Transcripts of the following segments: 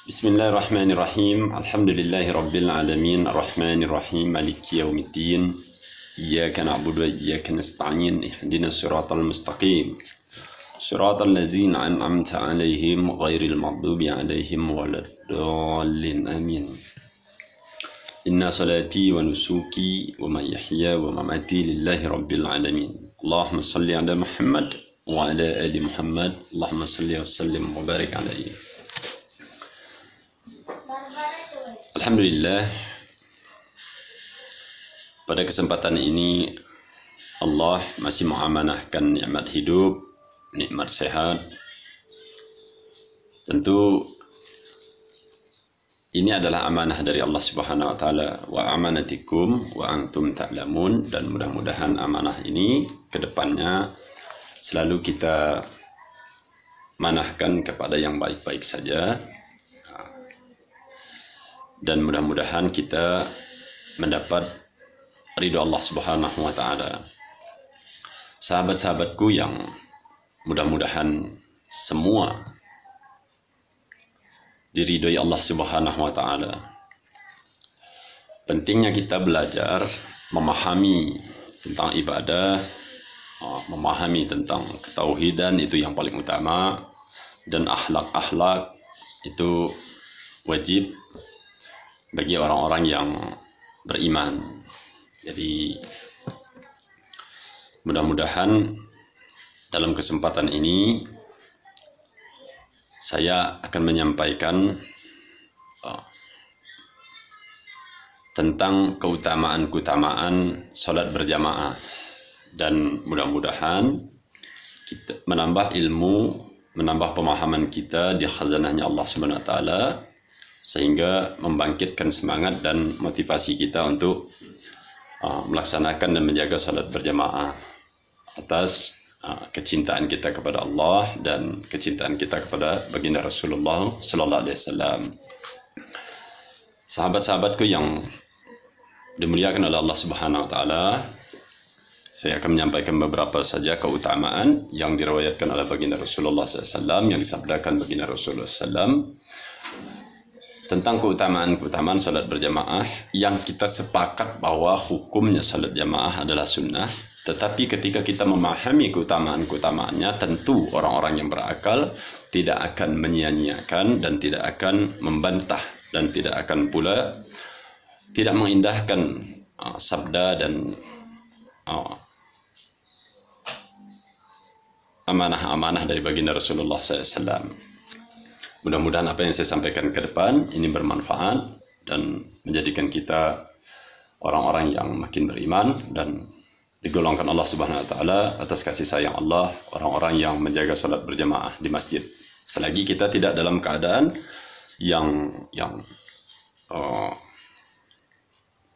Bismillahirrahmanirrahim. Alhamdulillahi rabbil alamin. Arrahmanir rahim. Maliki yaumiddin. Iyyaka na'budu wa iyyaka nasta'in. Ihdinas siratal mustaqim. Siratal ladzina an'amta 'alaihim ghairil maghdubi 'alaihim waladdallin. Amin. Inna salati wa nusuki wa mahyaya wa mamati lillahi rabbil alamin. Allahumma salli ala Muhammad wa ala ali Muhammad. Allahumma salli wa sallim wa barik alaihi. Alhamdulillah, pada kesempatan ini Allah masih mengamanahkan nikmat hidup, nikmat sehat. Tentu ini adalah amanah dari Allah Subhanahu wa taala, wa amanatikum wa antum ta'lamun, dan mudah-mudahan amanah ini ke depannya selalu kita manahkan kepada yang baik-baik saja. Dan mudah-mudahan kita mendapat ridho Allah Subhanahu wa taala. Sahabat-sahabatku yang mudah-mudahan semua diridhoi Allah Subhanahu wa taala. Pentingnya kita belajar memahami tentang ibadah, memahami tentang ketauhidan, itu yang paling utama, dan akhlak-akhlak itu wajib bagi orang-orang yang beriman. Jadi mudah-mudahan dalam kesempatan ini saya akan menyampaikan tentang keutamaan salat berjamaah, dan mudah-mudahan kita menambah ilmu, menambah pemahaman kita di khazanahnya Allah Subhanahu wa taala, sehingga membangkitkan semangat dan motivasi kita untuk melaksanakan dan menjaga salat berjamaah atas kecintaan kita kepada Allah dan kecintaan kita kepada baginda Rasulullah sallallahu alaihi wasallam. Sahabat-sahabatku yang dimuliakan oleh Allah Subhanahu wa taala, saya akan menyampaikan beberapa saja keutamaan yang diriwayatkan oleh baginda Rasulullah SAW, yang disabdakan baginda Rasulullah SAW tentang keutamaan salat berjamaah, yang kita sepakat bahwa hukumnya salat jamaah adalah sunnah. Tetapi ketika kita memahami keutamaan-keutamaannya, tentu orang-orang yang berakal tidak akan menyia-nyiakan dan tidak akan membantah, dan tidak akan pula tidak mengindahkan sabda dan amanah-amanah dari baginda Rasulullah SAW. Mudah-mudahan apa yang saya sampaikan ke depan ini bermanfaat dan menjadikan kita orang-orang yang makin beriman dan digolongkan Allah Subhanahu wa taala atas kasih sayang Allah, orang-orang yang menjaga salat berjamaah di masjid. Selagi kita tidak dalam keadaan yang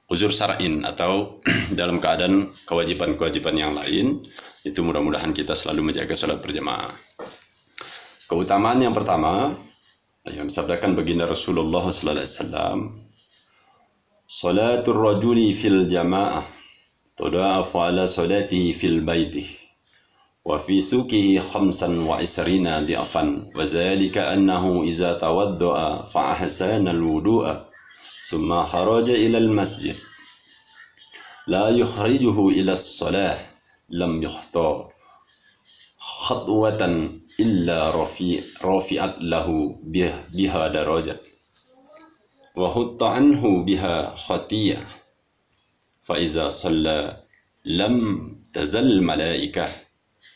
uzur syar'in atau dalam keadaan kewajiban-kewajiban yang lain, itu mudah-mudahan kita selalu menjaga salat berjamaah. Keutamaan yang pertama yang disabdakan baginda Rasulullah sallallahu alaihi wasallam, salatul rajuli fil jamaah tudha'afu ala salatihi fil baiti wa fi suqihi 25 di'afan, wa zalika annahu iza tawadda'a fa ahsana al-wudu'a thumma kharaja ila al-masjid la yukhrijuhu ila as-salah lam yukhta khatwatan illa rafi'at lahu biha darajat wa hutta anhu biha khatiyah, fa iza shalla lam tazal malaikah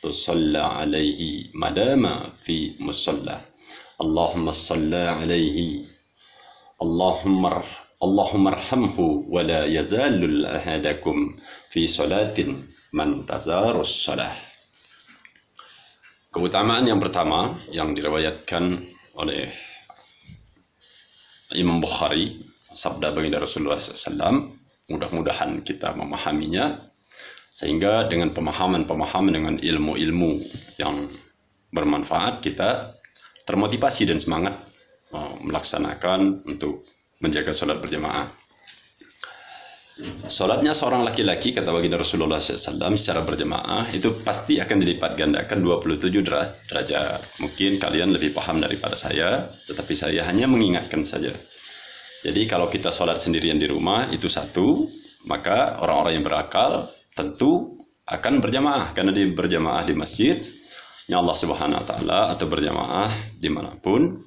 tusalla alaihi madama fi musalla. Allahumma salli alaihi Allahumma arhamhu wa la yazalul ahadakum fi salatin man tazarus salah. Keutamaan yang pertama yang diriwayatkan oleh Imam Bukhari, sabda baginda Rasulullah SAW, mudah-mudahan kita memahaminya, sehingga dengan pemahaman dengan ilmu-ilmu yang bermanfaat kita termotivasi dan semangat melaksanakan untuk menjaga salat berjamaah. Sholatnya seorang laki-laki, kata baginda Rasulullah SAW, secara berjamaah itu pasti akan dilipat gandakan 27 derajat. Mungkin kalian lebih paham daripada saya, tetapi saya hanya mengingatkan saja. Jadi kalau kita sholat sendirian di rumah itu satu, maka orang-orang yang berakal tentu akan berjamaah, karena di berjamaah di masjid ya Allah Subhanahu wa taala atau berjamaah dimanapun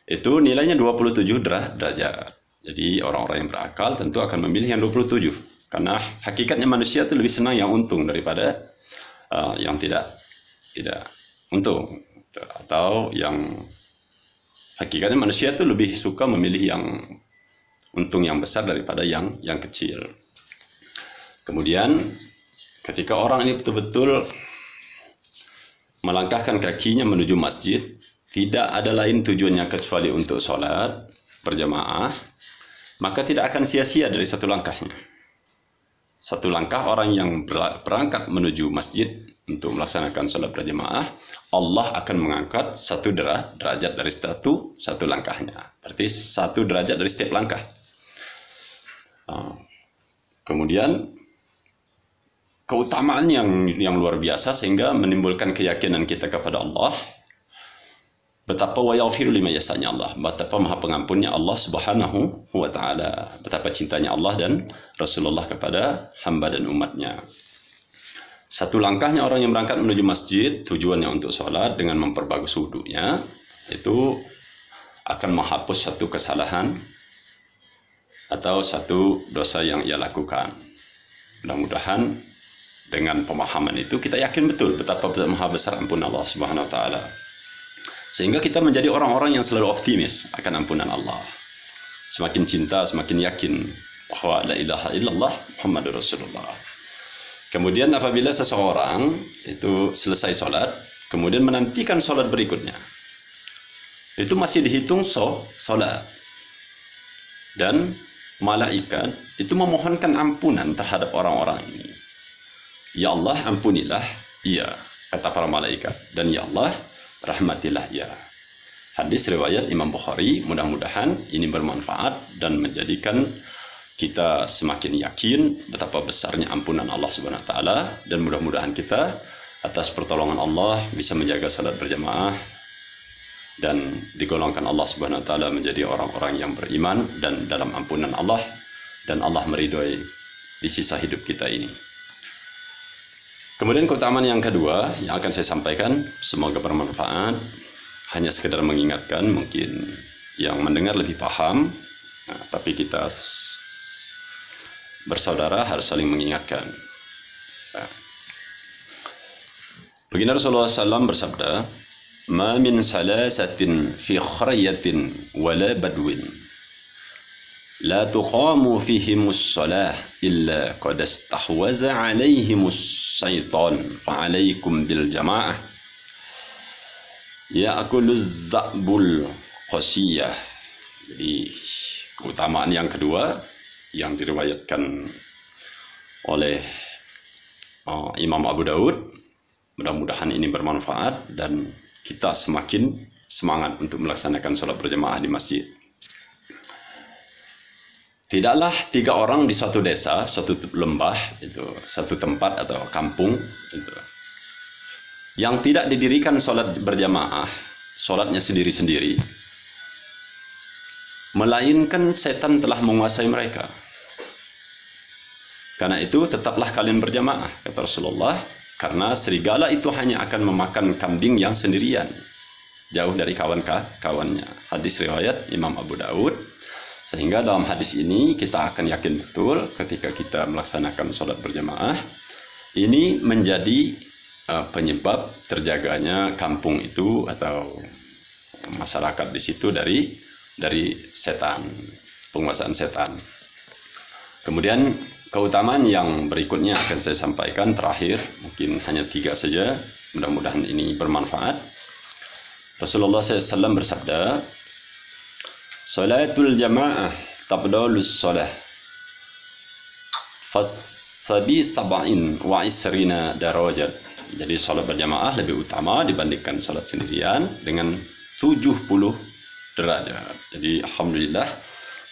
itu nilainya 27 derajat. Jadi orang-orang yang berakal tentu akan memilih yang 27, karena hakikatnya manusia itu lebih senang yang untung daripada yang tidak untung, atau yang hakikatnya manusia itu lebih suka memilih yang untung yang besar daripada yang kecil. Kemudian ketika orang ini betul-betul melangkahkan kakinya menuju masjid, tidak ada lain tujuannya kecuali untuk sholat berjamaah, maka tidak akan sia-sia dari satu langkahnya. Satu langkah orang yang berangkat menuju masjid untuk melaksanakan sholat berjamaah, Allah akan mengangkat satu derajat dari satu langkahnya. Berarti satu derajat dari setiap langkah. Kemudian keutamaan yang luar biasa sehingga menimbulkan keyakinan kita kepada Allah. Betapa wa yaghfiru liman yasha'nya Allah, betapa maha pengampunnya Allah Subhanahu wa taala, betapa cintanya Allah dan Rasulullah kepada hamba dan umatnya. Satu langkahnya orang yang berangkat menuju masjid, tujuannya untuk sholat dengan memperbagus wudunya, itu akan menghapus satu kesalahan atau satu dosa yang ia lakukan. Mudah-mudahan dengan pemahaman itu kita yakin betul betapa maha besar ampunan Allah Subhanahu wa taala. Sehingga kita menjadi orang-orang yang selalu optimis akan ampunan Allah. Semakin cinta, semakin yakin bahwa la ilaha illallah Muhammadur Rasulullah. Kemudian apabila seseorang itu selesai sholat, kemudian menantikan sholat berikutnya, itu masih dihitung sholat. Dan malaikat itu memohonkan ampunan terhadap orang-orang ini. Ya Allah, ampunilah, iya, kata para malaikat. Dan ya Allah, rahmatilah, ya. Hadis riwayat Imam Bukhari. Mudah-mudahan ini bermanfaat dan menjadikan kita semakin yakin betapa besarnya ampunan Allah Subhanahu wa taala, dan mudah-mudahan kita atas pertolongan Allah bisa menjaga salat berjamaah dan digolongkan Allah Subhanahu wa taala menjadi orang-orang yang beriman dan dalam ampunan Allah, dan Allah meridhoi di sisa hidup kita ini. Kemudian keutamaan yang kedua yang akan saya sampaikan, semoga bermanfaat, hanya sekedar mengingatkan, mungkin yang mendengar lebih paham, tapi kita bersaudara harus saling mengingatkan. Baginda Rasulullah SAW bersabda, "Ma min salasatin fi kharayatin wala badwin la tuqamu fihimus salah illa qad istahwaza alaihimus syaitan fa'alaikum bil jamaah ya'kuluz za'bul qasiyah." Jadi keutamaan yang kedua yang diriwayatkan oleh Imam Abu Daud, mudah-mudahan ini bermanfaat dan kita semakin semangat untuk melaksanakan sholat berjamaah di masjid. Tidaklah 3 orang di suatu desa, suatu lembah, itu suatu tempat atau kampung, itu, yang tidak didirikan sholat berjamaah, sholatnya sendiri-sendiri, melainkan setan telah menguasai mereka. Karena itu tetaplah kalian berjamaah, kata Rasulullah, karena serigala itu hanya akan memakan kambing yang sendirian, jauh dari kawan-kawannya. Hadis riwayat Imam Abu Daud. Sehingga dalam hadis ini kita akan yakin betul ketika kita melaksanakan sholat berjamaah, ini menjadi penyebab terjaganya kampung itu atau masyarakat di situ dari setan, penguasaan setan. Kemudian keutamaan yang berikutnya akan saya sampaikan terakhir, mungkin hanya 3 saja, mudah-mudahan ini bermanfaat. Rasulullah SAW bersabda, "Salatul jamaah tabdalus salah fasabi sab'in wa isrina darajat." Jadi salat berjamaah lebih utama dibandingkan salat sendirian dengan 70 derajat. Jadi alhamdulillah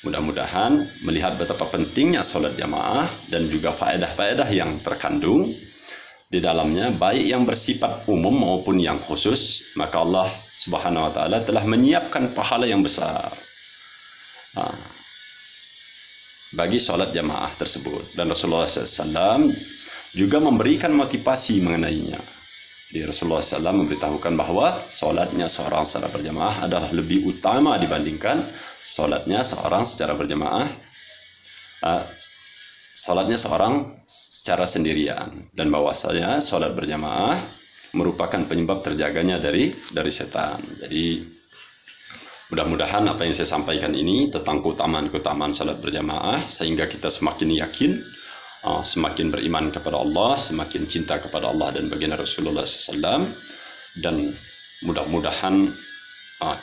mudah-mudahan melihat betapa pentingnya sholat jamaah dan juga faedah-faedah yang terkandung di dalamnya, baik yang bersifat umum maupun yang khusus, maka Allah Subhanahu wa Ta'ala telah menyiapkan pahala yang besar bagi sholat jamaah tersebut. Dan Rasulullah SAW juga memberikan motivasi mengenainya. Di Rasulullah SAW memberitahukan bahwa sholatnya seorang secara berjamaah adalah lebih utama dibandingkan sholatnya seorang secara berjamaah, sholatnya seorang secara sendirian, dan bahwasanya sholat berjamaah merupakan penyebab terjaganya dari setan. Jadi mudah-mudahan apa yang saya sampaikan ini tentang keutamaan sholat berjamaah sehingga kita semakin yakin, semakin beriman kepada Allah, semakin cinta kepada Allah dan baginda Rasulullah SAW, dan mudah-mudahan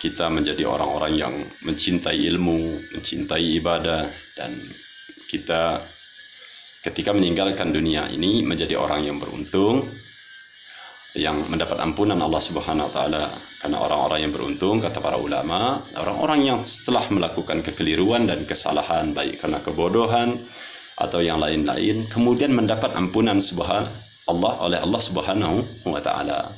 kita menjadi orang-orang yang mencintai ilmu, mencintai ibadah, dan kita ketika meninggalkan dunia ini menjadi orang yang beruntung, yang mendapat ampunan Allah Subhanahu wa Ta'ala. Karena orang-orang yang beruntung, kata para ulama, orang-orang yang setelah melakukan kekeliruan dan kesalahan, baik karena kebodohan atau yang lain-lain, kemudian mendapat ampunan oleh Allah Subhanahu wa Ta'ala.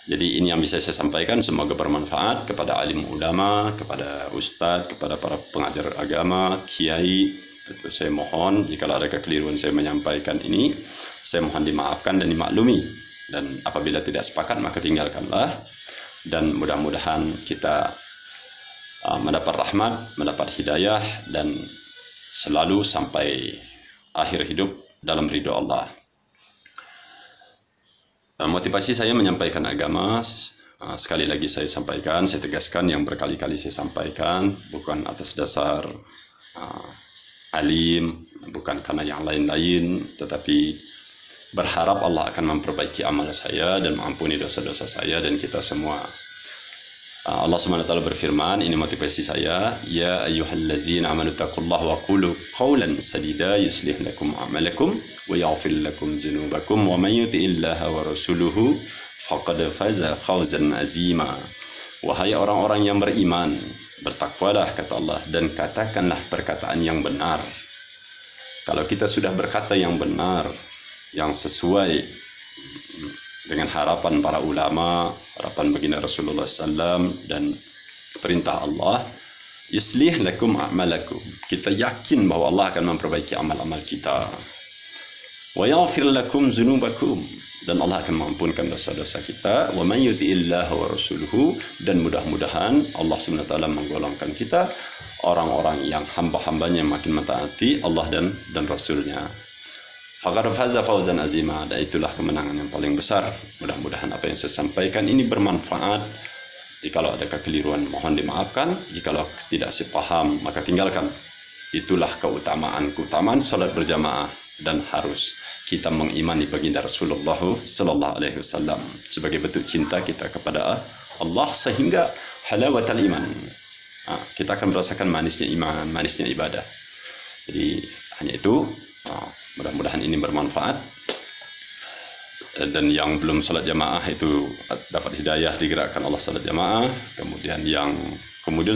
Jadi ini yang bisa saya sampaikan, semoga bermanfaat kepada alim ulama, kepada ustadz, kepada para pengajar agama, kiai. Itu saya mohon, jika ada kekeliruan saya menyampaikan ini, saya mohon dimaafkan dan dimaklumi. Dan apabila tidak sepakat, maka tinggalkanlah. Dan mudah-mudahan kita mendapat rahmat, mendapat hidayah, dan selalu sampai akhir hidup dalam ridho Allah. Motivasi saya menyampaikan agama, sekali lagi saya sampaikan, saya tegaskan yang berkali-kali saya sampaikan, bukan atas dasar alim, bukan karena yang lain-lain, tetapi berharap Allah akan memperbaiki amal saya dan mengampuni dosa-dosa saya dan kita semua. Allah SWT berfirman, ini motivasi saya, ya ayyuhallazina amanu taqullaha wa qulu qawlan sadida yuslih lakum a'malakum wa yaghfir lakum dzunubakum wa may yuti'illaha wa rasuluhu faqad faza fawzan azima. Wahai orang-orang yang beriman, bertakwalah, kata Allah, dan katakanlah perkataan yang benar. Kalau kita sudah berkata yang benar, yang sesuai dengan harapan para ulama, harapan baginda Rasulullah SAW, dan perintah Allah, yuslih lakum a'malakum, kita yakin bahwa Allah akan memperbaiki amal-amal kita. Wa yaghfir lakum dzunubakum, dan Allah akan mengampunkan dosa-dosa kita. Wa may yuti'illaha wa rasuluhu, dan mudah-mudahan Allah SWT menggolongkan kita orang-orang yang hamba-hambanya yang makin mentaati Allah dan Rasulnya. Faqad faza fawzan azima, dan itulah kemenangan yang paling besar. Mudah-mudahan apa yang saya sampaikan ini bermanfaat. Jikalau ada kekeliruan mohon dimaafkan, jikalau tidak sepaham maka tinggalkan. Itulah keutamaan salat berjamaah, dan harus kita mengimani baginda Rasulullah sallallahu alaihi wasallam sebagai bentuk cinta kita kepada Allah, sehingga halawatul iman, kita akan merasakan manisnya iman, manisnya ibadah. Jadi hanya itu. Mudah-mudahan ini bermanfaat, dan yang belum salat jamaah itu dapat hidayah digerakkan Allah salat jamaah. Kemudian yang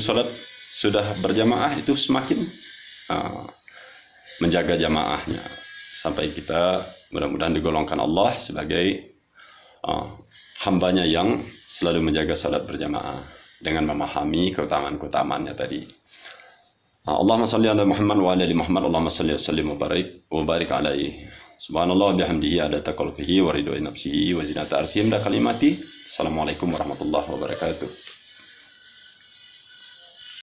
salat sudah berjamaah itu semakin menjaga jamaahnya sampai kita mudah-mudahan digolongkan Allah sebagai hambanya yang selalu menjaga salat berjamaah dengan memahami keutamaan-keutamaannya tadi. Allahumma salli ala Muhammad wa ala ali Muhammad. Allahumma salli wa sallim wa barik alaihi. Subhanallah bihamdihi adada khalqihi wa ridha nafsihi wa zinata arsyihi da kalimati. Assalamualaikum warahmatullahi wabarakatuh.